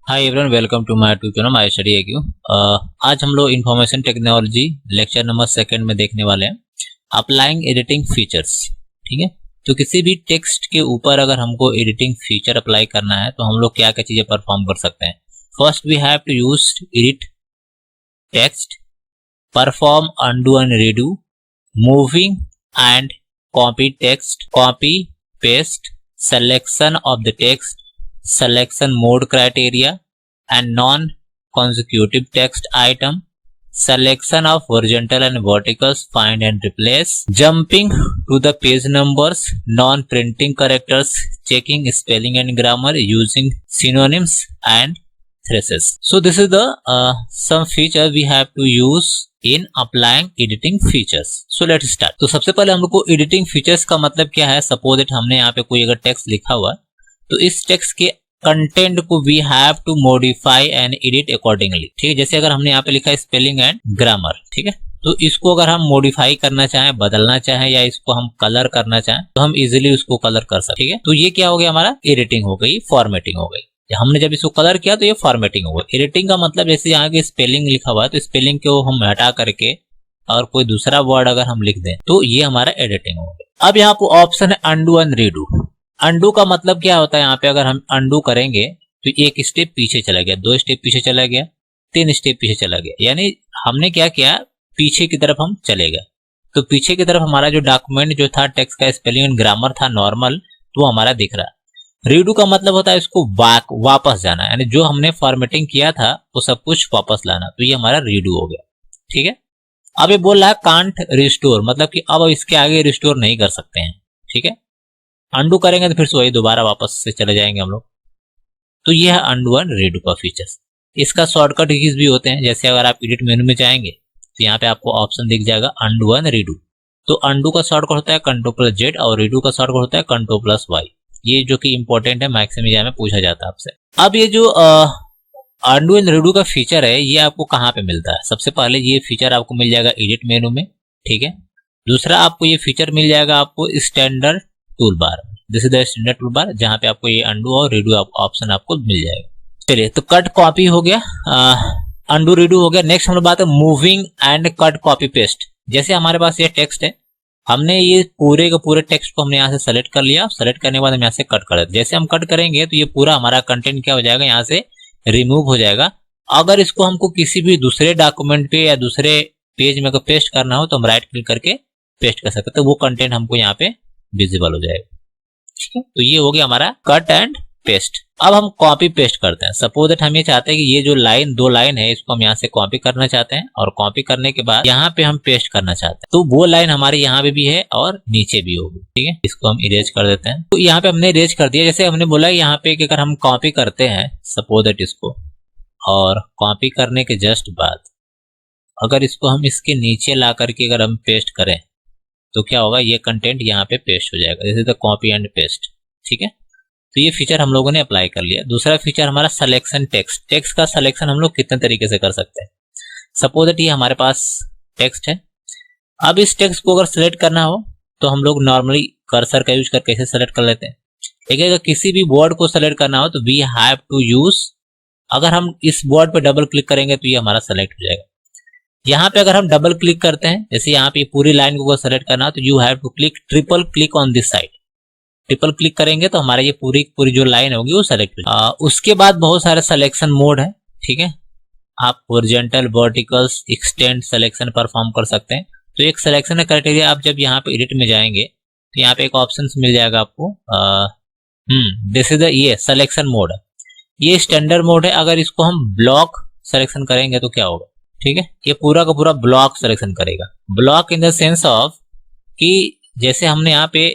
Hi everyone, welcome to my YouTube channel my study AQ. आज हम लोग information technology lecture number 2 में देखने वाले हैं अप्लाइंग एडिटिंग फीचर्स। ठीक है, तो किसी भी टेक्स्ट के ऊपर अगर हमको एडिटिंग फीचर अप्लाई करना है तो हम लोग क्या क्या चीजें परफॉर्म कर सकते हैं। First we have to use edit text, perform undo and redo, moving and copy text, copy paste, selection of the text, selection mode criteria and non-consecutive text item, selection of horizontal and verticals, find and replace, jumping to the page numbers, non-printing characters, checking spelling and grammar, using synonyms and phrases. So this is the some feature we have to use in applying editing features. So let's start. तो सबसे पहले हम लोग को editing features का मतलब क्या है। सपोज दैट हमने यहाँ पे कोई अगर टेक्स्ट लिखा हुआ तो इस टेक्स्ट के कंटेंट को we have to modify and edit accordingly. ठीक है, जैसे अगर हमने यहाँ पे लिखा है स्पेलिंग एंड ग्रामर, ठीक है, तो इसको अगर हम मॉडिफाई करना चाहें, बदलना चाहें या इसको हम कलर करना चाहें तो हम इजिली उसको कलर कर सकते हैं। ठीक है, तो ये क्या हो गया, हमारा एडिटिंग हो गई, फॉर्मेटिंग हो गई। हमने जब इसको कलर किया तो ये फॉर्मेटिंग हो गई। एडिटिंग का मतलब जैसे यहाँ के स्पेलिंग लिखा हुआ है तो स्पेलिंग को हम हटा करके और कोई दूसरा वर्ड अगर हम लिख दें तो ये हमारा एडिटिंग हो गया। अब यहाँ पे ऑप्शन है अनडू एंड रीडू। अनडू का मतलब क्या होता है, यहाँ पे अगर हम अनडू करेंगे तो एक स्टेप पीछे चला गया, 2 स्टेप पीछे चला गया, 3 स्टेप पीछे चला गया, यानी हमने क्या किया, पीछे की तरफ हम चले गए। तो पीछे की तरफ हमारा जो डॉक्यूमेंट जो था टेक्स्ट का स्पेलिंग एंड ग्रामर था नॉर्मल, तो हमारा दिख रहा है। रीडू का मतलब होता है इसको वापस जाना, यानी जो हमने फॉर्मेटिंग किया था वो सब कुछ वापस लाना, तो ये हमारा रीडू हो गया। ठीक है, अब ये बोल रहा है कांट रिस्टोर, मतलब कि अब इसके आगे रिस्टोर नहीं कर सकते हैं। ठीक है, अंडू करेंगे तो फिर से वही दोबारा वापस से चले जाएंगे हम लोग। तो ये है अंडू एंड रीडू का फीचर्स। इसका शॉर्टकट कीज भी होते हैं, जैसे अगर आप एडिट मेनू में जाएंगे तो यहाँ पे आपको ऑप्शन दिख जाएगा अंडू एंड रीडू। तो अंडू का शॉर्टकट होता है Ctrl+Z और रीडू का शॉर्टकट होता है Ctrl+Y। ये जो कि इंपॉर्टेंट है, मैक्सिमम एग्जाम में पूछा जाता है आपसे। अब ये जो अंडू एंड रीडू का फीचर है ये आपको कहाँ पे मिलता है। सबसे पहले ये फीचर आपको मिल जाएगा एडिट मेनू में। ठीक है, दूसरा आपको ये फीचर मिल जाएगा आपको standard tool bar. This is the standard tool bar, जहाँ पे आपको ये अंडू और रीडू ऑप्शन आपको मिल जाएगा। चलिए, तो कट कॉपी हो गया, अंडू रीडू हो गया। नेक्स्ट हम लोग बात है moving and cut copy paste. जैसे हमारे पास ये टेक्स्ट है, हमने ये पूरे के पूरे टेक्स्ट को हमने यहाँ से सेलेक्ट कर लिया। सेलेक्ट करने के बाद हम यहाँ से कट कर देते। जैसे हम कट करेंगे तो ये पूरा हमारा कंटेंट क्या हो जाएगा, यहाँ से रिमूव हो जाएगा। अगर इसको हमको किसी भी दूसरे डॉक्यूमेंट पे या दूसरे पेज में पेस्ट करना हो तो हम राइट क्लिक करके पेस्ट कर सकते हैं, तो वो कंटेंट हमको यहाँ पे विजिबल हो जाएगा। ठीक है, तो ये हो गया हमारा कट एंड पेस्ट। अब हम कॉपी पेस्ट करते हैं। सपोज दैट हम ये चाहते हैं कि ये जो लाइन 2 लाइन है इसको हम यहाँ से कॉपी करना चाहते हैं, और कॉपी करने के बाद यहाँ पे हम पेस्ट करना चाहते हैं, तो वो लाइन हमारे यहाँ पे भी है और नीचे भी होगी। ठीक है, इसको हम इरेज कर देते हैं। तो यहाँ पे हमने इरेज कर दिया। जैसे हमने बोला यहाँ पे कि अगर हम कॉपी करते हैं सपोज दैट इसको, और कॉपी करने के जस्ट बाद अगर इसको हम इसके नीचे ला करके अगर हम पेस्ट करें तो क्या होगा, ये कंटेंट यहाँ पे पेस्ट हो जाएगा। This is the copy and paste. ठीक है, तो ये फीचर हम लोगों ने अप्लाई कर लिया। दूसरा फीचर हमारा सिलेक्शन टेक्स्ट। टेक्स्ट का सिलेक्शन हम लोग कितने तरीके से कर सकते हैं। सपोज दैट ये हमारे पास टेक्स्ट है। अब इस टेक्स्ट को अगर सिलेक्ट करना हो तो हम लोग नॉर्मली कर्सर का यूज करके इसे सेलेक्ट कर लेते हैं। लेकिन अगर किसी भी वर्ड को सेलेक्ट करना हो तो वी हैव टू यूज, अगर हम इस वर्ड पे डबल क्लिक करेंगे तो ये हमारा सेलेक्ट हो जाएगा। यहाँ पे अगर हम डबल क्लिक करते हैं, जैसे यहाँ पे पूरी लाइन को सेलेक्ट करना तो you have to click triple click on this side. Triple click करेंगे तो हमारा ये पूरी जो लाइन होगी वो सेलेक्ट हो जाएगी। उसके बाद बहुत सारे सिलेक्शन मोड है। ठीक है, आप horizontal, verticals, extend selection perform कर सकते हैं। तो एक सिलेक्शन क्राइटेरिया, आप जब यहाँ पे एडिट में जाएंगे तो यहाँ पे एक ऑप्शन मिल जाएगा आपको, दिस इज ये सिलेक्शन मोड है। ये स्टैंडर्ड मोड है। अगर इसको हम ब्लॉक सिलेक्शन करेंगे तो क्या होगा, ठीक है, ये पूरा का पूरा ब्लॉक सिलेक्शन करेगा। Block in the sense of कि जैसे हमने यहाँ पे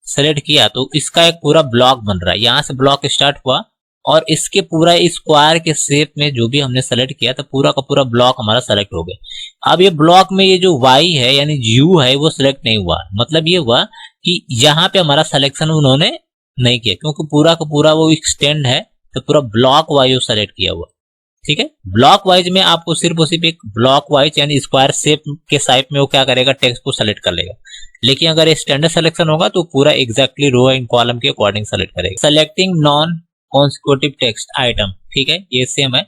सेलेक्ट किया तो इसका एक पूरा ब्लॉक बन रहा है। यहाँ से ब्लॉक स्टार्ट हुआ और इसके पूरा स्क्वायर के शेप में जो भी हमने सेलेक्ट किया तो पूरा का पूरा ब्लॉक हमारा सेलेक्ट हो गया। अब ये ब्लॉक में ये जो वाई है यानी यू है वो सिलेक्ट नहीं हुआ। मतलब ये हुआ कि यहाँ पे हमारा सिलेक्शन उन्होंने नहीं किया, क्योंकि पूरा का पूरा वो एक्सटेंड है तो पूरा ब्लॉक वाइज सेलेक्ट किया हुआ। ठीक है, ब्लॉक वाइज में आपको सिर्फ और सिर्फ एक ब्लॉक वाइज यानी स्क्वायर शेप के साइड में वो क्या करेगा, टेक्स्ट को सेलेक्ट कर लेगा। लेकिन अगर स्टैंडर्ड सिलेक्शन होगा तो पूरा एग्जैक्टली रो एंड कॉलम के अकॉर्डिंग सेलेक्ट करेगा। Selecting non consecutive text item, ठीक है, ये सेम है।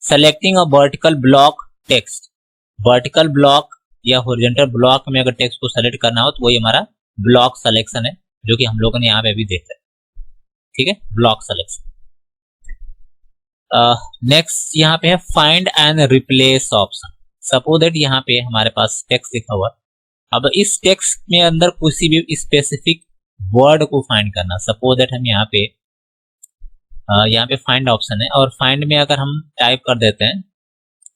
Selecting a vertical block text, vertical block या हॉरिजॉन्टल ब्लॉक में अगर टेक्स्ट को सेलेक्ट करना हो तो वही हमारा ब्लॉक सिलेक्शन है, जो कि हम लोगों ने यहाँ पे अभी देखा है, ठीक है, ब्लॉक सिलेक्शन। नेक्स्ट यहाँ पे है find and replace option. Suppose that यहाँ पे हमारे पास टेक्स्ट लिखा हुआ, अब इस टेक्स्ट में अंदर किसी भी स्पेसिफिक वर्ड को फाइंड करना। सपोज दैट हम यहाँ पे फाइंड ऑप्शन है और फाइंड में अगर हम टाइप कर देते हैं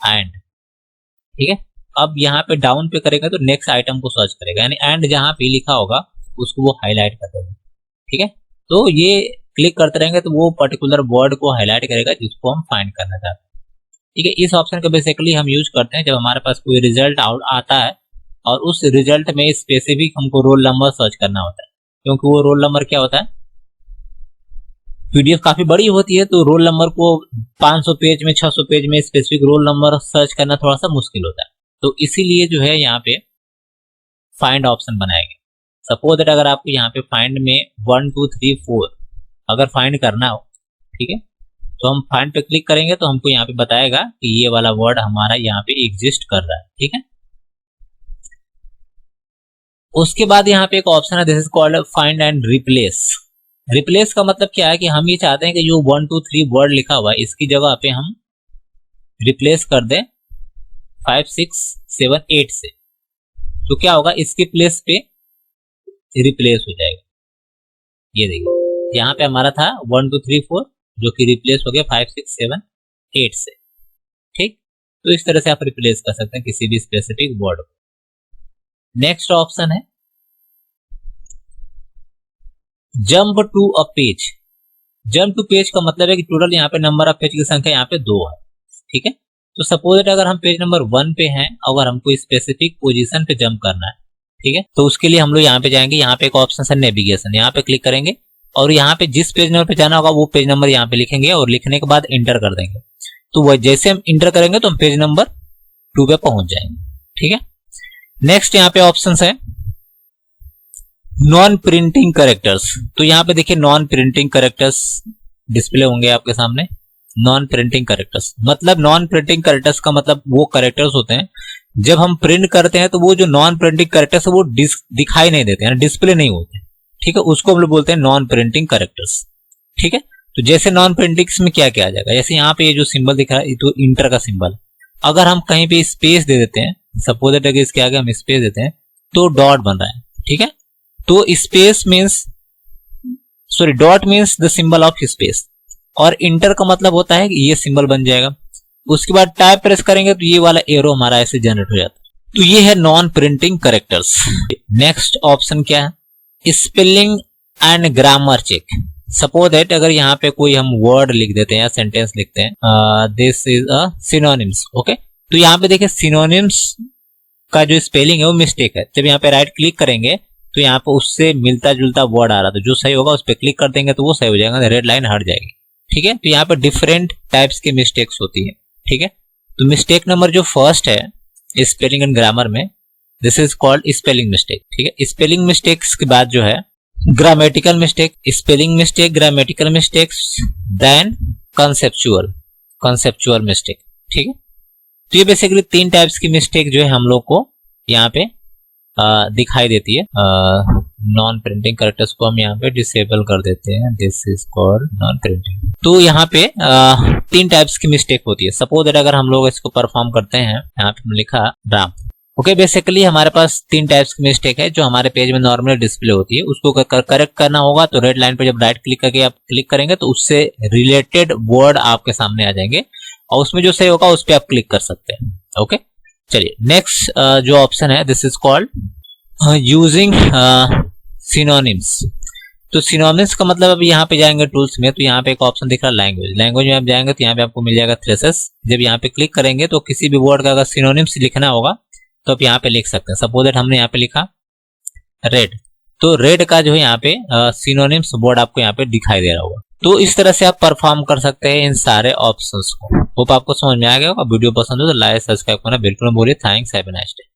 एंड, ठीक है, अब यहाँ पे डाउन पे करेगा तो नेक्स्ट आइटम को सर्च करेगा, यानी एंड जहाँ पे लिखा होगा उसको वो हाईलाइट कर देगा, ठीक है। तो ये क्लिक करते रहेंगे तो वो पर्टिकुलर वर्ड को हाईलाइट करेगा जिसको हम फाइंड करना चाहते हैं, ठीक है। इस ऑप्शन को बेसिकली हम यूज करते हैं जब हमारे पास कोई रिजल्ट आता है और उस रिजल्ट में स्पेसिफिक हमको रोल नंबर सर्च करना होता है, क्योंकि वो रोल नंबर क्या होता है, पीडीएफ काफी बड़ी होती है तो रोल नंबर को 500 पेज में 600 पेज में स्पेसिफिक रोल नंबर सर्च करना थोड़ा सा मुश्किल होता है, तो इसीलिए जो है यहाँ पे फाइंड ऑप्शन बनाया गया। सपोज दैट अगर आपको यहाँ पे फाइंड में 1 2 3 4 अगर फाइंड करना हो, ठीक है, तो हम फाइंड पे क्लिक करेंगे तो हमको यहाँ पे बताएगा कि ये वाला वर्ड हमारा यहाँ पे एग्जिस्ट कर रहा है, ठीक है। उसके बाद यहाँ पे एक ऑप्शन है, this is called find and replace. Replace का मतलब क्या है कि हम ये चाहते हैं कि जो 1 2 3 वर्ड लिखा हुआ है इसकी जगह पे हम रिप्लेस कर दें 5 6 7 8 से, तो क्या होगा, इसके प्लेस पे रिप्लेस हो जाएगा। ये देखिए यहाँ पे हमारा था 1 2 3 4 जो कि रिप्लेस हो गया 5 6 7 8 से, ठीक। तो इस तरह से आप रिप्लेस कर सकते हैं किसी भी स्पेसिफिक वर्ड को। नेक्स्ट ऑप्शन है jump to a page. Jump to page का मतलब है कि टोटल यहाँ पे नंबर ऑफ पेज की संख्या यहाँ पे 2 है, ठीक है। तो सपोज अगर हम पेज नंबर 1 पे हैं, अगर हमको स्पेसिफिक पोजीशन पे जंप करना है, ठीक है, तो उसके लिए हम लोग यहाँ पे जाएंगे, यहाँ पे एक ऑप्शन है नेविगेशन, यहाँ पे क्लिक करेंगे और यहाँ पे जिस पेज नंबर पे जाना होगा वो पेज नंबर यहाँ पे लिखेंगे और लिखने के बाद इंटर कर देंगे। तो वह जैसे हम इंटर करेंगे तो हम पेज नंबर 2 पे पहुंच जाएंगे, ठीक है। नेक्स्ट यहाँ पे ऑप्शन है नॉन प्रिंटिंग कैरेक्टर्स। तो यहाँ पे देखिए नॉन प्रिंटिंग कैरेक्टर्स डिस्प्ले होंगे आपके सामने। नॉन प्रिंटिंग कैरेक्टर्स मतलब, नॉन प्रिंटिंग कैरेक्टर्स का मतलब वो कैरेक्टर्स होते हैं जब हम प्रिंट करते हैं तो वो जो नॉन प्रिंटिंग कैरेक्टर्स है वो दिखाई नहीं देते हैं, डिस्प्ले नहीं होते, ठीक है, उसको हम लोग बोलते हैं नॉन प्रिंटिंग कैरेक्टर्स, ठीक है। तो जैसे नॉन प्रिंटिंग में क्या क्या आ जाएगा, जैसे यहाँ पे ये जो सिंबल दिख रहा है तो इंटर का सिंबल, अगर हम कहीं पे स्पेस दे देते हैं, सपोज दैट इसके आगे हम स्पेस देते हैं तो डॉट बन रहा है, ठीक है। तो space means dot means the symbol of space, और इंटर का मतलब होता है कि ये सिंबल बन जाएगा। उसके बाद टाइप प्रेस करेंगे तो ये वाला एरो हमारा ऐसे जनरेट हो जाता है। तो ये है non printing characters. Next option क्या है, spelling and grammar check. Suppose that अगर यहाँ पे कोई हम वर्ड लिख देते हैं या सेंटेंस लिखते हैं, this is a synonyms, okay, तो यहाँ पे देखिए सिनोनिम्स का जो स्पेलिंग है वो मिस्टेक है। जब यहाँ पे राइट क्लिक करेंगे तो यहाँ पे उससे मिलता जुलता वर्ड आ रहा था, जो सही होगा उस पर क्लिक कर देंगे तो वो सही हो जाएगा, रेड लाइन हट जाएगी, ठीक है। तो यहाँ पे डिफरेंट टाइप्स की मिस्टेक्स होती है, ठीक है। तो मिस्टेक नंबर जो फर्स्ट है स्पेलिंग एंड ग्रामर में, this is called spelling mistake, ठीक है। स्पेलिंग मिस्टेक्स के बाद जो है grammatical mistake, spelling mistake, grammatical mistakes, then conceptual mistake, ठीक है। तो ये बेसिकली 3 टाइप्स की मिस्टेक जो है हम लोग को यहाँ पे दिखाई देती है। नॉन प्रिंटिंग कैरेक्टर्स को हम यहाँ पे डिसेबल कर देते हैं, this is called non printing. तो यहाँ पे 3 टाइप्स की मिस्टेक होती है। सपोज दैट अगर हम लोग इसको परफॉर्म करते हैं, यहाँ पे लिखा राम, ओके, बेसिकली हमारे पास 3 टाइप्स की मिस्टेक है जो हमारे पेज में नॉर्मली डिस्प्ले होती है। उसको करेक्ट करना होगा तो रेड लाइन पे जब राइट क्लिक करके आप क्लिक करेंगे तो उससे रिलेटेड वर्ड आपके सामने आ जाएंगे और उसमें जो सही होगा उस पर आप क्लिक कर सकते हैं, ओके। चलिए नेक्स्ट जो ऑप्शन है, this is called using synonyms. तो सिनोनिम्स का मतलब अभी यहाँ पे जाएंगे टूल्स में, तो यहाँ पे एक ऑप्शन दिख रहा है लैंग्वेज। लैंग्वेज में आप जाएंगे तो यहाँ पे आपको मिल जाएगा थ्रेसेस। जब यहाँ पे क्लिक करेंगे तो किसी भी वर्ड का अगर सिनोनिम्स लिखना होगा तो आप यहाँ पे लिख सकते हैं। सपोज दैट हमने यहाँ पे लिखा रेड, तो रेड का जो है यहाँ पे सिनोनिम्स वर्ड आपको यहाँ पे दिखाई दे रहा होगा। तो इस तरह से आप परफॉर्म कर सकते हैं इन सारे ऑप्शंस को। होप आपको समझ में आ गया होगा। वीडियो पसंद हो तो लाइक सब्सक्राइब करना बिल्कुल न भूलिए। Thanks, have a nice day.